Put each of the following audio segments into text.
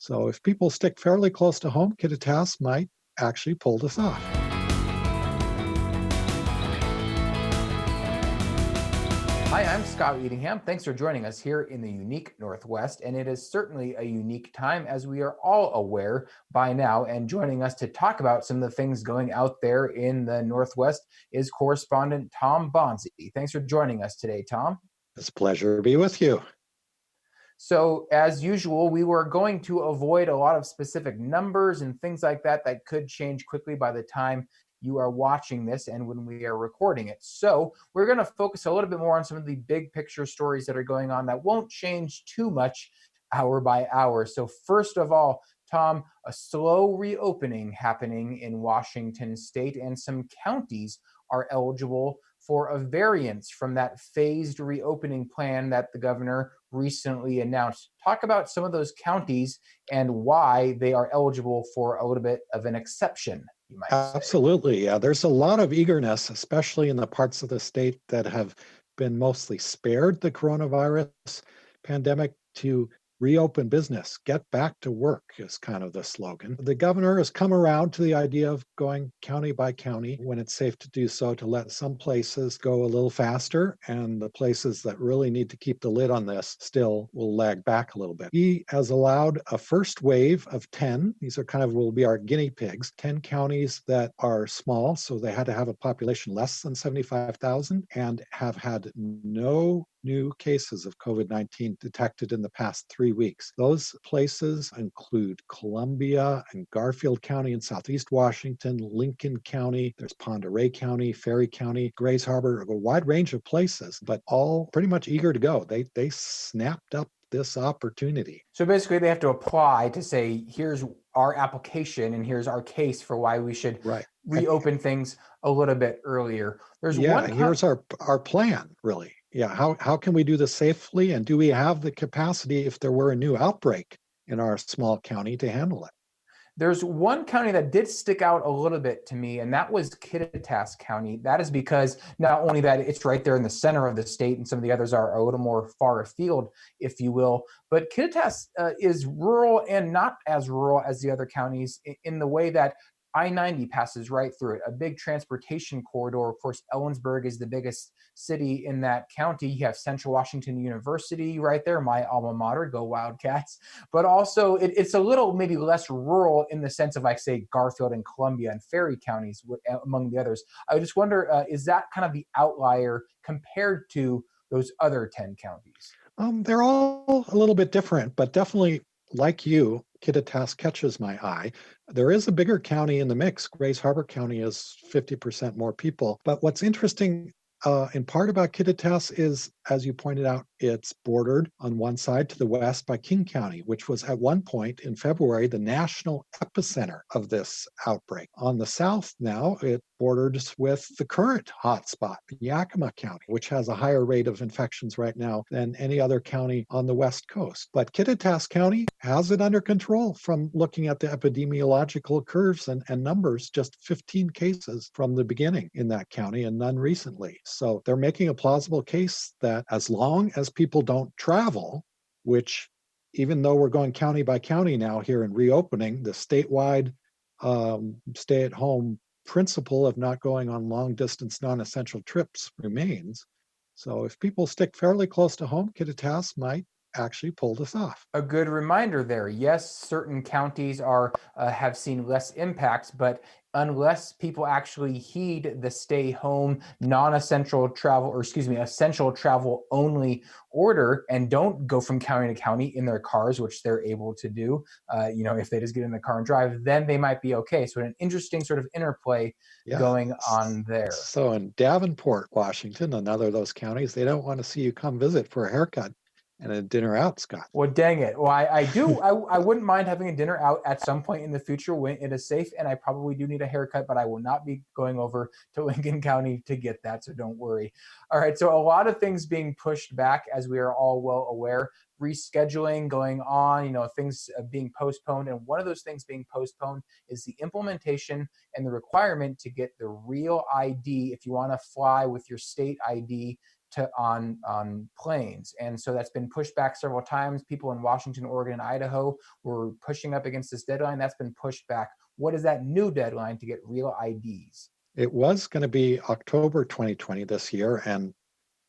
So if people stick fairly close to home, Kittitas might actually pull this off. Hi, I'm Scott Leadingham. Thanks for joining us here in the unique Northwest. And it is certainly a unique time, as we are all aware by now. And joining us to talk about some of the things going out there in the Northwest is correspondent Tom Banse. Thanks for joining us today, Tom. It's a pleasure to be with you. So, as usual, we were going to avoid a lot of specific numbers and things like that that could change quickly by the time you are watching this and when we are recording it. So, we're going to focus a little bit more on some of the big picture stories that are going on that won't change too much hour by hour. So, first of all, Tom, a slow reopening happening in Washington state, and some counties are eligible for a variance from that phased reopening plan that the governor recently announced. Talk about some of those counties and why they are eligible for a little bit of an exception, you might say. Absolutely. Yeah, there's a lot of eagerness, especially in the parts of the state that have been mostly spared the coronavirus pandemic, to reopen business. Get back to work is kind of the slogan. The governor has come around to the idea of going county by county when it's safe to do so, to let some places go a little faster, and the places that really need to keep the lid on this still will lag back a little bit. He has allowed a first wave of 10. These are kind of will be our guinea pigs. 10 counties that are small, so they had to have a population less than 75,000 and have had no new cases of COVID-19 detected in the past 3 weeks. Those places include Columbia and Garfield County in Southeast Washington, Lincoln County, there's Pend Oreille County, Ferry County, Grays Harbor, a wide range of places, but all pretty much eager to go. They snapped up this opportunity. So basically, they have to apply to say, here's our application and here's our case for why we should Right. reopen things a little bit earlier. There's Yeah, one here's our plan, really. Yeah, how can we do this safely, and do we have the capacity if there were a new outbreak in our small county to handle it? There's one county that did stick out a little bit to me, and that was Kittitas County. That is because not only that it's right there in the center of the state, and some of the others are a little more far afield, if you will, but Kittitas is rural and not as rural as the other counties in the way that I-90 passes right through it, a big transportation corridor. Of course, Ellensburg is the biggest city in that county. You have Central Washington University right there, my alma mater, go Wildcats. But also, it's a little maybe less rural in the sense of, like, say, Garfield and Columbia and Ferry counties, among the others. I just wonder, is that kind of the outlier compared to those other 10 counties? They're all a little bit different, but definitely, like you, Kittitas catches my eye. There is a bigger county in the mix. Grays Harbor County is 50% more people. But what's interesting in part about Kittitas is, as you pointed out, it's bordered on one side to the west by King County, which was at one point in February the national epicenter of this outbreak. On the south now, it borders with the current hotspot, Yakima County, which has a higher rate of infections right now than any other county on the west coast. But Kittitas County has it under control from looking at the epidemiological curves and numbers, just 15 cases from the beginning in that county and none recently. So they're making a plausible case that as long as people don't travel, which, even though we're going county by county now here in reopening, the statewide stay-at-home principle of not going on long-distance non-essential trips remains. So if people stick fairly close to home, Kittitas might actually pull this off. A good reminder there. Yes, certain counties are have seen less impacts, but unless people actually heed the stay home, non-essential travel, or excuse me, essential travel only order, and don't go from county to county in their cars, which they're able to do, if they just get in the car and drive, then they might be okay. So an interesting sort of interplay Yeah. going on there. So in Davenport, Washington, another of those counties, they don't want to see you come visit for a haircut and a dinner out, Scott. Well, dang it. Well, I wouldn't mind having a dinner out at some point in the future when it is safe, and I probably do need a haircut, but I will not be going over to Lincoln County to get that, so don't worry. All right, so a lot of things being pushed back, as we are all well aware, rescheduling going on, things being postponed, and one of those things being postponed is the implementation and the requirement to get the real ID if you want to fly with your state ID on planes. And so that's been pushed back several times. People in Washington, Oregon, and Idaho were pushing up against this deadline. That's been pushed back. What is that new deadline to get real IDs? It was going to be October 2020 this year, and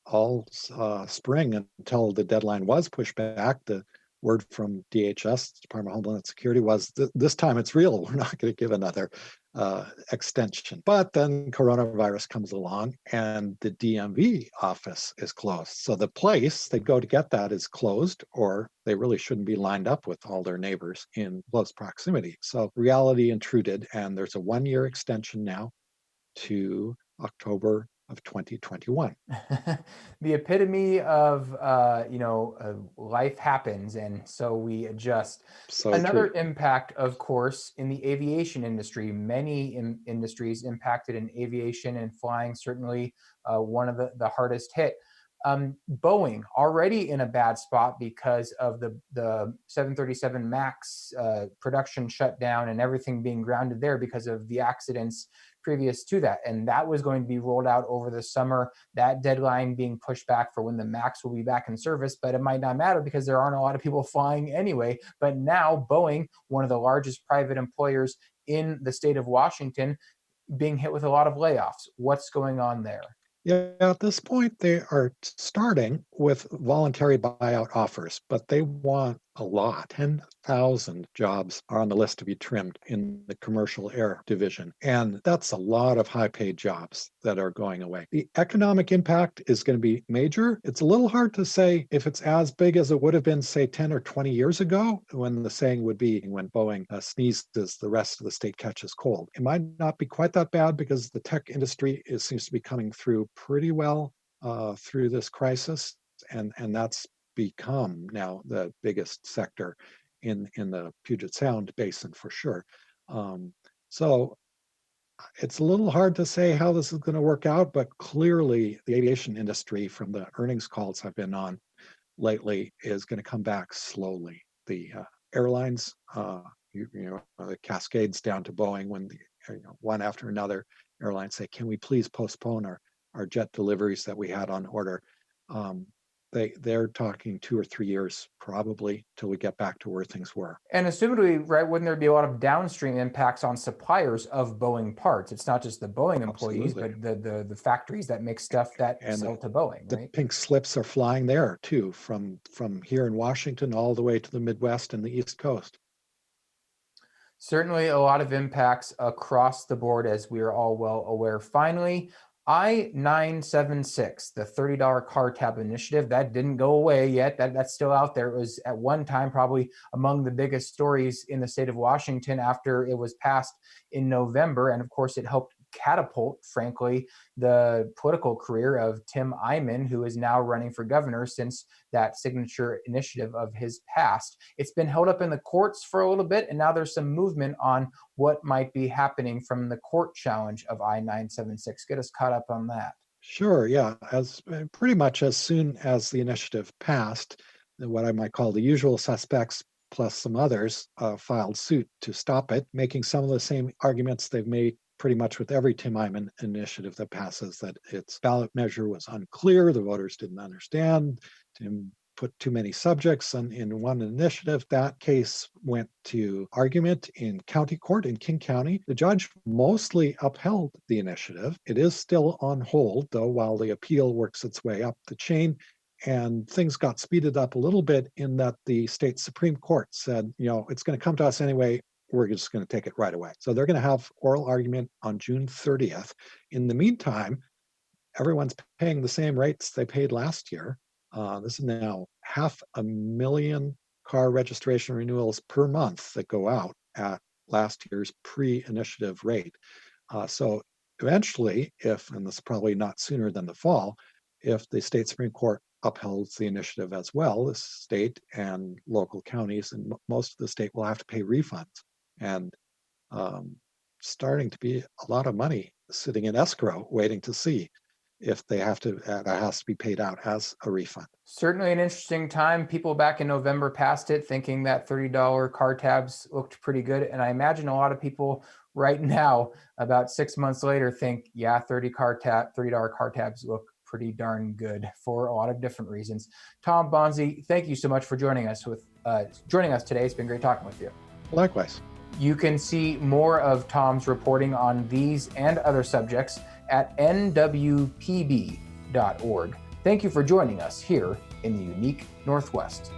all spring until the deadline was pushed back. The word from DHS, Department of Homeland Security, was this time it's real. We're not going to give another extension. But then coronavirus comes along and the DMV office is closed. So the place they go to get that is closed, or they really shouldn't be lined up with all their neighbors in close proximity. So reality intruded, and there's a 1-year extension now to October of 2021. The epitome of life happens, and so we adjust. So Another true. impact, of course, in the aviation industry. Many industries impacted in aviation and flying, certainly one of the hardest hit. Boeing already in a bad spot because of the 737 MAX production shutdown and everything being grounded there because of the accidents previous to that. And that was going to be rolled out over the summer, that deadline being pushed back for when the MAX will be back in service, but it might not matter because there aren't a lot of people flying anyway. But now Boeing, one of the largest private employers in the state of Washington, being hit with a lot of layoffs. What's going on there? Yeah, at this point, they are starting with voluntary buyout offers, but they want a lot. 10,000 jobs are on the list to be trimmed in the commercial air division. And that's a lot of high paid jobs that are going away. The economic impact is going to be major. It's a little hard to say if it's as big as it would have been, say, 10 or 20 years ago, when the saying would be, when Boeing sneezes, the rest of the state catches cold. It might not be quite that bad because the tech industry seems to be coming through pretty well through this crisis. And that's become now the biggest sector in the Puget Sound basin for sure. So it's a little hard to say how this is going to work out, but clearly the aviation industry, from the earnings calls I've been on lately, is going to come back slowly. The airlines, the cascades down to Boeing when one after another airlines say, "Can we please postpone our jet deliveries that we had on order?" They're talking 2 or 3 years probably till we get back to where things were. And assumedly, right, wouldn't there be a lot of downstream impacts on suppliers of Boeing parts? It's not just the Boeing employees, Absolutely. but the factories that make stuff that And sell to Boeing, the right? pink slips are flying there too, from here in Washington all the way to the Midwest and the East Coast. Certainly a lot of impacts across the board, as we are all well aware. Finally, I-976, the $30 car tab initiative, that didn't go away yet. That's still out there. It was at one time probably among the biggest stories in the state of Washington after it was passed in November. And of course, it helped catapult, frankly, the political career of Tim Eyman, who is now running for governor since that signature initiative of his passed. It's been held up in the courts for a little bit, and now there's some movement on what might be happening from the court challenge of I-976. Get us caught up on that. Sure, yeah. As pretty much as soon as the initiative passed, what I might call the usual suspects plus some others filed suit to stop it, making some of the same arguments they've made pretty much with every Tim Eyman initiative that passes, that its ballot measure was unclear, the voters didn't understand, Tim put too many subjects in one initiative. That case went to argument in county court in King County. The judge mostly upheld the initiative. It is still on hold, though, while the appeal works its way up the chain. And things got speeded up a little bit in that the state Supreme Court said, it's going to come to us anyway. We're just going to take it right away. So they're going to have oral argument on June 30th. In the meantime, everyone's paying the same rates they paid last year. This is now 500,000 car registration renewals per month that go out at last year's pre-initiative rate. So eventually, and this is probably not sooner than the fall, if the state Supreme Court upholds the initiative as well, the state and local counties and most of the state will have to pay refunds. And starting to be a lot of money sitting in escrow waiting to see if that has to be paid out as a refund. Certainly an interesting time. People back in November passed it thinking that $30 car tabs looked pretty good. And I imagine a lot of people right now, about 6 months later, think, yeah, $30 car tabs look pretty darn good for a lot of different reasons. Tom Banse, thank you so much for joining us today. It's been great talking with you. Likewise. You can see more of Tom's reporting on these and other subjects at nwpb.org. Thank you for joining us here in the unique Northwest.